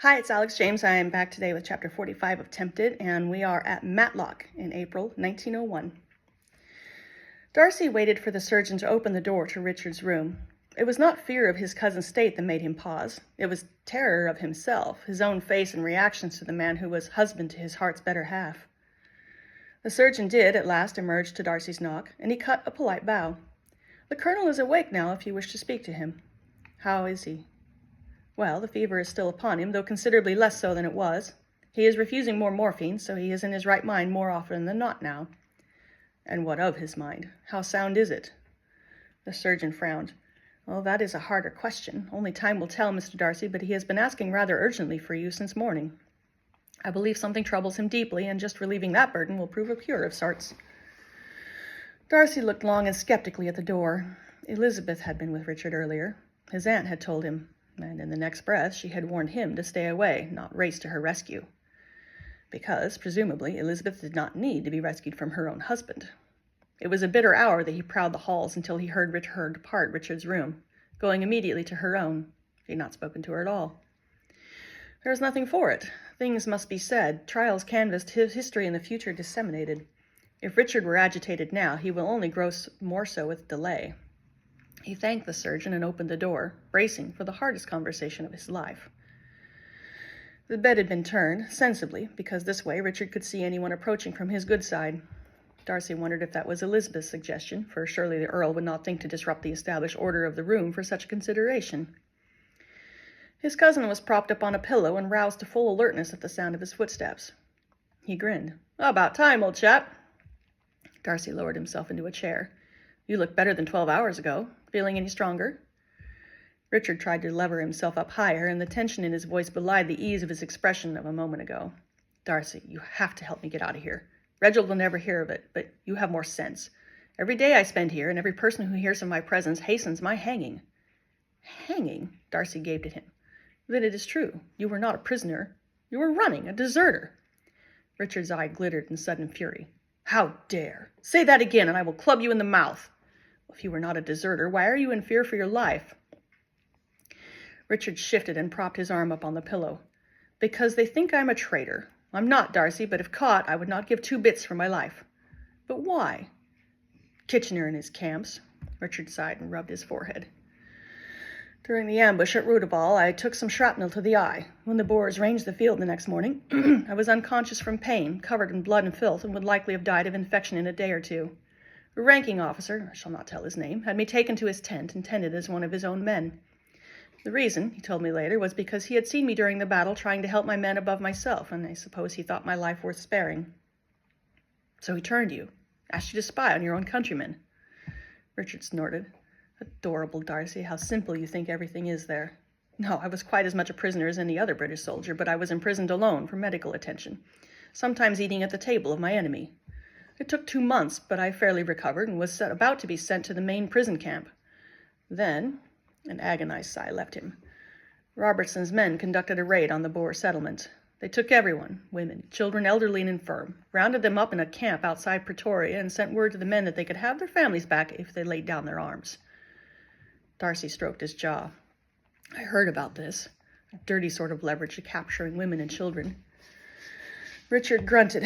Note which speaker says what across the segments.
Speaker 1: Hi, it's Alex James. I am back today with chapter 45 of Tempted, and we are at Matlock in April 1901. Darcy waited for the surgeon to open the door to Richard's room. It was not fear of his cousin's state that made him pause. It was terror of himself, his own face and reactions to the man who was husband to his heart's better half. The surgeon did at last emerge to Darcy's knock, and he cut a polite bow. "The colonel is awake now if you wish to speak to him." "How is he?" "Well, the fever is still upon him, though considerably less so than it was. He is refusing more morphine, so he is in his right mind more often than not now." "And what of his mind? How sound is it?" The surgeon frowned. "Oh, that is a harder question. Only time will tell, Mr. Darcy, but he has been asking rather urgently for you since morning. I believe something troubles him deeply, and just relieving that burden will prove a cure of sorts." Darcy looked long and skeptically at the door. Elizabeth had been with Richard earlier. His aunt had told him, and in the next breath she had warned him to stay away, not race to her rescue. Because, presumably, Elizabeth did not need to be rescued from her own husband. It was a bitter hour that he prowled the halls until he heard her depart Richard's room, going immediately to her own. He had not spoken to her at all. There was nothing for it. Things must be said, trials canvassed, history in the future disseminated. If Richard were agitated now, he will only grow more so with delay. He thanked the surgeon and opened the door, bracing for the hardest conversation of his life. The bed had been turned, sensibly, because this way Richard could see anyone approaching from his good side. Darcy wondered if that was Elizabeth's suggestion, for surely the Earl would not think to disrupt the established order of the room for such a consideration. His cousin was propped up on a pillow and roused to full alertness at the sound of his footsteps. He grinned. "About time, old chap." Darcy lowered himself into a chair. "You look better than 12 hours ago. Feeling any stronger?" Richard tried to lever himself up higher, and the tension in his voice belied the ease of his expression of a moment ago. "Darcy, you have to help me get out of here. Reginald will never hear of it, but you have more sense. Every day I spend here, and every person who hears of my presence hastens my hanging." "Hanging?" Darcy gaped at him. "Then it is true. You were not a prisoner. You were running, a deserter." Richard's eye glittered in sudden fury. "How dare! Say that again, and I will club you in the mouth. If you were not a deserter, why are you in fear for your life?" Richard shifted and propped his arm up on the pillow. "Because they think I'm a traitor. I'm not, Darcy, but if caught, I would not give 2 bits for my life." "But why?" "Kitchener and his camps." Richard sighed and rubbed his forehead. "During the ambush at Rudaball, I took some shrapnel to the eye. When the Boers ranged the field the next morning, I was unconscious from pain, covered in blood and filth, and would likely have died of infection in a day or 2. A ranking officer, I shall not tell his name, had me taken to his tent and tended as one of his own men. The reason, he told me later, was because he had seen me during the battle trying to help my men above myself, and I suppose he thought my life worth sparing." "So he turned you, asked you to spy on your own countrymen." Richard snorted. "Adorable, Darcy, how simple you think everything is there. No, I was quite as much a prisoner as any other British soldier, but I was imprisoned alone for medical attention, sometimes eating at the table of my enemy. It took 2 months, but I fairly recovered and was about to be sent to the main prison camp. Then," an agonized sigh left him, "Robertson's men conducted a raid on the Boer settlement. They took everyone, women, children, elderly and infirm, rounded them up in a camp outside Pretoria, and sent word to the men that they could have their families back if they laid down their arms." Darcy stroked his jaw. "I heard about this. A dirty sort of leverage to capturing women and children." Richard grunted.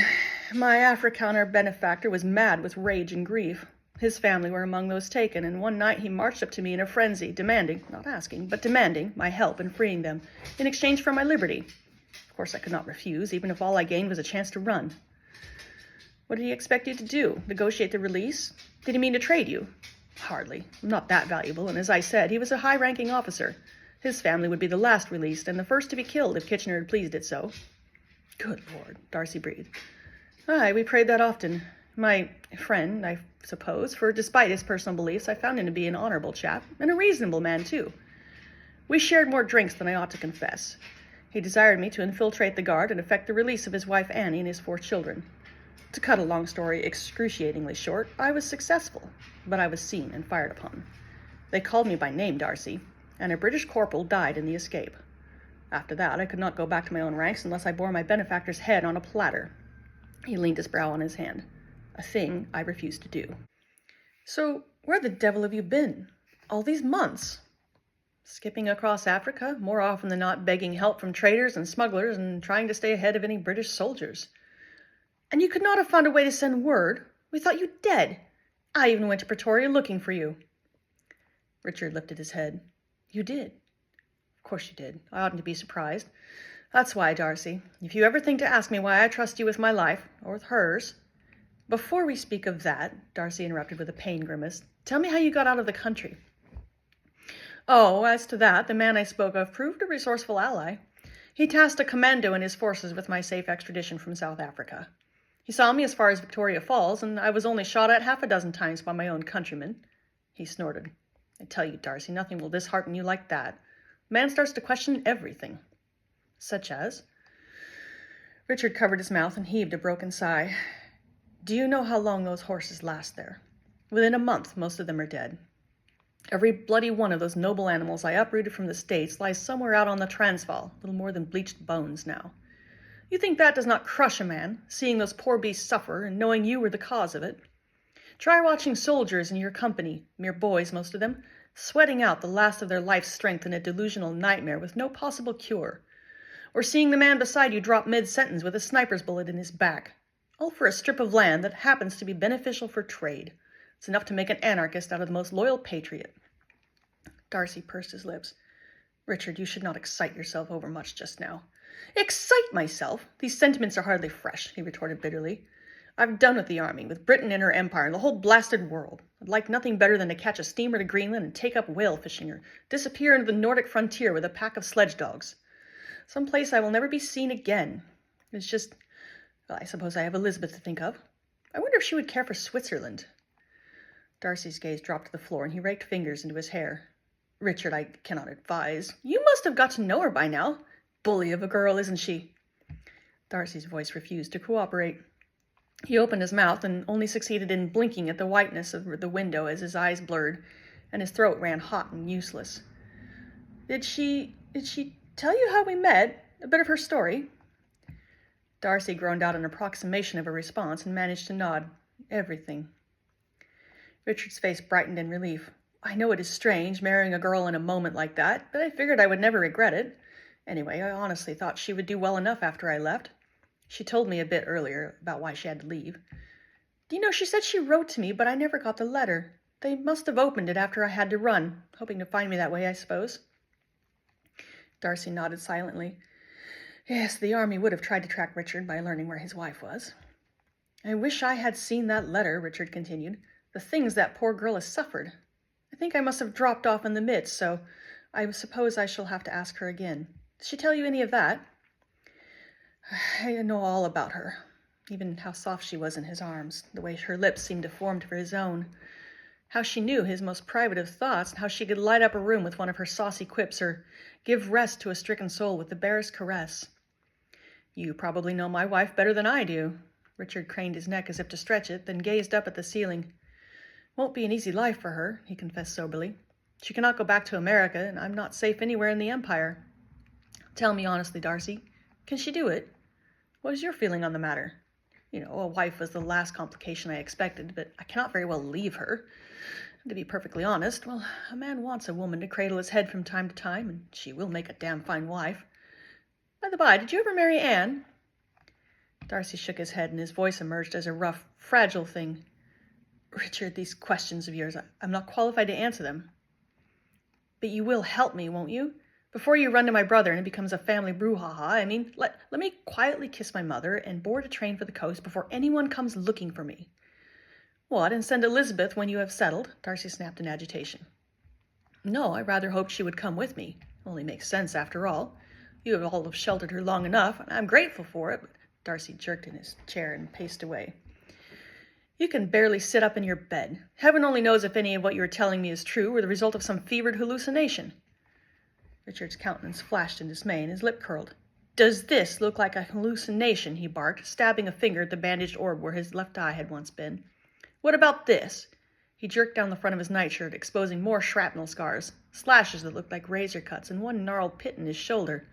Speaker 1: "My Afrikaner benefactor was mad with rage and grief. His family were among those taken, and one night he marched up to me in a frenzy, demanding, not asking, but demanding, my help in freeing them, in exchange for my liberty. Of course I could not refuse, even if all I gained was a chance to run." "What did he expect you to do? Negotiate the release? Did he mean to trade you?" "Hardly. I'm not that valuable, and as I said, he was a high-ranking officer. His family would be the last released, and the first to be killed if Kitchener had pleased it so." "Good Lord," Darcy breathed. "Aye, we prayed that often. My friend, I suppose, for despite his personal beliefs, I found him to be an honorable chap, and a reasonable man, too. We shared more drinks than I ought to confess. He desired me to infiltrate the guard and effect the release of his wife Annie and his 4 children. To cut a long story excruciatingly short, I was successful, but I was seen and fired upon. They called me by name, Darcy, and a British corporal died in the escape. After that, I could not go back to my own ranks unless I bore my benefactor's head on a platter." He leaned his brow on his hand. "A thing I refused to do." "So where the devil have you been? All these months?" Skipping across Africa, more often than not begging help from traders and smugglers and trying to stay ahead of any British soldiers. And you could not have found a way to send word? We thought you dead. I even went to Pretoria looking for you. Richard lifted his head. You did. Of course you did. I oughtn't to be surprised. That's why, Darcy, if you ever think to ask me why I trust you with my life, or with hers— Before we speak of that, Darcy interrupted with a pained grimace, tell me how you got out of the country. Oh, as to that, the man I spoke of proved a resourceful ally. He tasked a commando and his forces with my safe extradition from South Africa. He saw me as far as Victoria Falls, and I was only shot at half a dozen times by my own countrymen. He snorted. I tell you, Darcy, nothing will dishearten you like that. A man starts to question everything. Such as? Richard covered his mouth and heaved a broken sigh. Do you know how long those horses last there? Within a month, most of them are dead. Every bloody one of those noble animals I uprooted from the States lies somewhere out on the Transvaal, little more than bleached bones now. You think that does not crush a man, seeing those poor beasts suffer and knowing you were the cause of it? Try watching soldiers in your company, mere boys most of them, sweating out the last of their life's strength in a delusional nightmare with no possible cure. Or seeing the man beside you drop mid-sentence with a sniper's bullet in his back, all for a strip of land that happens to be beneficial for trade. It's enough to make an anarchist out of the most loyal patriot. Darcy pursed his lips. Richard, you should not excite yourself overmuch just now. Excite myself? These sentiments are hardly fresh, he retorted bitterly. I've done with the army, with Britain and her empire, and the whole blasted world. I'd like nothing better than to catch a steamer to Greenland and take up whale fishing, or disappear into the Nordic frontier with a pack of sledge dogs. Some place I will never be seen again. It's just— Well, I suppose I have Elizabeth to think of. I wonder if she would care for Switzerland. Darcy's gaze dropped to the floor, and he raked fingers into his hair. Richard, I cannot advise. You must have got to know her by now. Bully of a girl, isn't she? Darcy's voice refused to cooperate. He opened his mouth and only succeeded in blinking at the whiteness of the window as his eyes blurred, and his throat ran hot and useless. Did she tell you how we met? A bit of her story? Darcy groaned out an approximation of a response and managed to nod. Everything. Richard's face brightened in relief. I know it is strange, marrying a girl in a moment like that, but I figured I would never regret it. Anyway, I honestly thought she would do well enough after I left. She told me a bit earlier about why she had to leave. Do you know, she said she wrote to me, but I never got the letter. They must have opened it after I had to run, hoping to find me that way, I suppose. Darcy nodded silently. Yes, the army would have tried to track Richard by learning where his wife was. I wish I had seen that letter, Richard continued. The things that poor girl has suffered. I think I must have dropped off in the midst, so I suppose I shall have to ask her again. Did she tell you any of that? I know all about her, even how soft she was in his arms, the way her lips seemed deformed for his own, how she knew his most private of thoughts, and how she could light up a room with one of her saucy quips, or give rest to a stricken soul with the barest caress. You probably know my wife better than I do. Richard craned his neck as if to stretch it, then gazed up at the ceiling. Won't be an easy life for her, he confessed soberly. She cannot go back to America, and I'm not safe anywhere in the Empire. Tell me honestly, Darcy, can she do it? What is your feeling on the matter? You know, a wife was the last complication I expected, but I cannot very well leave her. And to be perfectly honest, well, a man wants a woman to cradle his head from time to time, and she will make a damn fine wife. By the by, did you ever marry Anne? Darcy shook his head, and his voice emerged as a rough, fragile thing. Richard, these questions of yours, I'm not qualified to answer them. But you will help me, won't you? Before you run to my brother and it becomes a family brouhaha, I mean, let me quietly kiss my mother and board a train for the coast before anyone comes looking for me. What, and send Elizabeth when you have settled? Darcy snapped in agitation. No, I rather hoped she would come with me. Only makes sense, after all. You have all sheltered her long enough, and I'm grateful for it, but Darcy jerked in his chair and paced away. You can barely sit up in your bed. Heaven only knows if any of what you are telling me is true or the result of some fevered hallucination. Richard's countenance flashed in dismay, and his lip curled. Does this look like a hallucination? He barked, stabbing a finger at the bandaged orb where his left eye had once been. What about this? He jerked down the front of his nightshirt, exposing more shrapnel scars, slashes that looked like razor cuts, and one gnarled pit in his shoulder.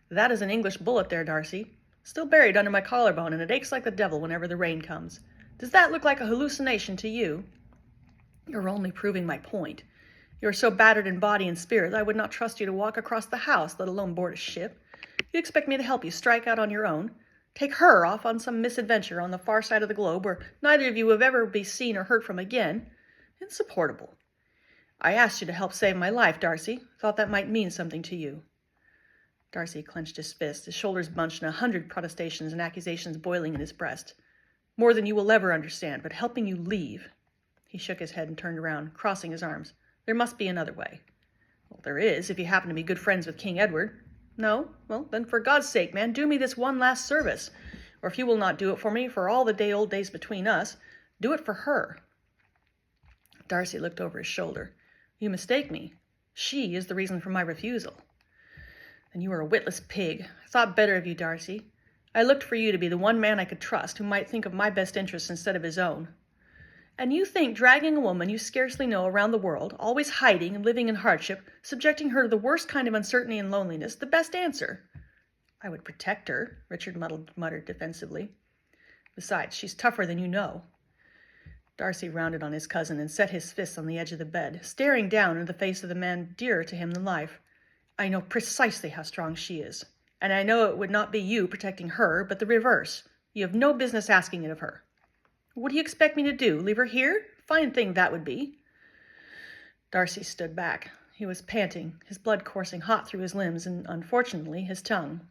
Speaker 1: That is an English bullet there, Darcy. Still buried under my collarbone, and it aches like the devil whenever the rain comes. Does that look like a hallucination to you? You're only proving my point. You are so battered in body and spirit, I would not trust you to walk across the house, let alone board a ship. You expect me to help you strike out on your own? Take her off on some misadventure on the far side of the globe where neither of you will ever be seen or heard from again? Insupportable. I asked you to help save my life, Darcy. Thought that might mean something to you. Darcy clenched his fist, his shoulders bunched, and 100 protestations and accusations boiling in his breast. More than you will ever understand, but helping you leave. He shook his head and turned around, crossing his arms. There must be another way. Well, there is, if you happen to be good friends with King Edward. No? Well, then for God's sake, man, do me this one last service. Or if you will not do it for me, for all the old days between us, do it for her. Darcy looked over his shoulder. You mistake me. She is the reason for my refusal. Then you are a witless pig. I thought better of you, Darcy. I looked for you to be the one man I could trust who might think of my best interests instead of his own. And you think dragging a woman you scarcely know around the world, always hiding and living in hardship, subjecting her to the worst kind of uncertainty and loneliness, the best answer? I would protect her, Richard muttered defensively. Besides, she's tougher than you know. Darcy rounded on his cousin and set his fists on the edge of the bed, staring down into the face of the man dearer to him than life. I know precisely how strong she is, and I know it would not be you protecting her, but the reverse. You have no business asking it of her. What do you expect me to do? Leave her here? Fine thing that would be. Darcy stood back. He was panting, his blood coursing hot through his limbs and, unfortunately, his tongue.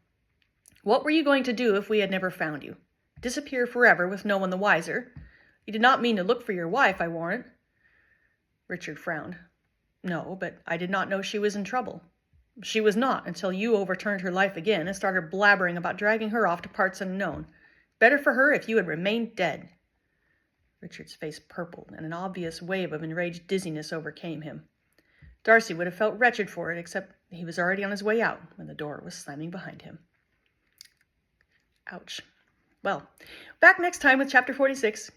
Speaker 1: What were you going to do if we had never found you? Disappear forever with no one the wiser? You did not mean to look for your wife, I warrant. Richard frowned. No, but I did not know she was in trouble. She was not until you overturned her life again and started blabbering about dragging her off to parts unknown. Better for her if you had remained dead. Richard's face purpled, and an obvious wave of enraged dizziness overcame him. Darcy would have felt wretched for it, except he was already on his way out when the door was slamming behind him. Ouch. Well, back next time with Chapter 46.